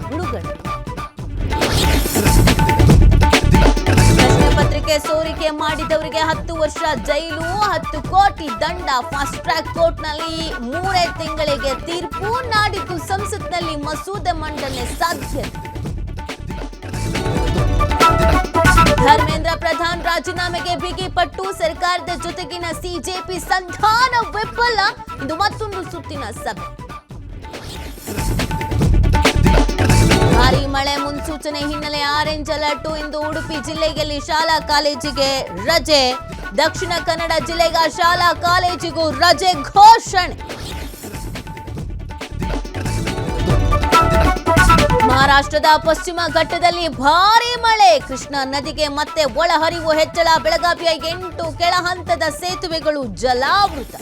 ಬಿಡುಗಡೆ. ಪ್ರಶ್ನೆ ಪತ್ರಿಕೆ ಸೋರಿಕೆ ಮಾಡಿದವರಿಗೆ 10 ವರ್ಷ ಜೈಲು, 10 ಕೋಟಿ ದಂಡ. ಫಾಸ್ಟ್ ಟ್ರ್ಯಾಕ್ ಕೋರ್ಟ್ನಲ್ಲಿ 3 ತಿಂಗಳಿಗೆ ತೀರ್ಪು. ನಾಡಿದ್ದು ಸಂಸತ್ನಲ್ಲಿ ಮಸೂದೆ ಮಂಡನೆ ಸಾಧ್ಯತೆ. ಧರ್ಮೇಂದ್ರ ಪ್ರಧಾನ್ ರಾಜೀನಾಮೆಗೆ ಬಿಗಿಪಟ್ಟು. ಸರ್ಕಾರದ ಜೊತೆಗಿನ ಸಿಜೆಪಿ ಸಂಧಾನ ವಿಫಲ. ಇಂದು ಮತ್ತೊಂದು ಸುತ್ತಿನ ಸಭೆ. ಭಾರೀ ಮಳೆ ಮುನ್ಸೂಚನೆ ಹಿನ್ನೆಲೆ ಆರೆಂಜ್ ಅಲರ್ಟ್. ಇಂದು ಉಡುಪಿ ಜಿಲ್ಲೆಯಲ್ಲಿ ಶಾಲಾ ಕಾಲೇಜಿಗೆ ರಜೆ. ದಕ್ಷಿಣ ಕನ್ನಡ ಜಿಲ್ಲೆಗ ಶಾಲಾ ಕಾಲೇಜಿಗೂ ರಜೆ ಘೋಷಣೆ. ಮಹಾರಾಷ್ಟ್ರದ ಪಶ್ಚಿಮ ಘಟ್ಟದಲ್ಲಿ ಭಾರೀ ಮಳೆ. ಕೃಷ್ಣಾ ನದಿಗೆ ಮತ್ತೆ ಒಳಹರಿವು ಹೆಚ್ಚಳ. ಬೆಳಗಾವಿಯ 8 ಕೆಳಹಂತದ ಸೇತುವೆಗಳು ಜಲಾವೃತ.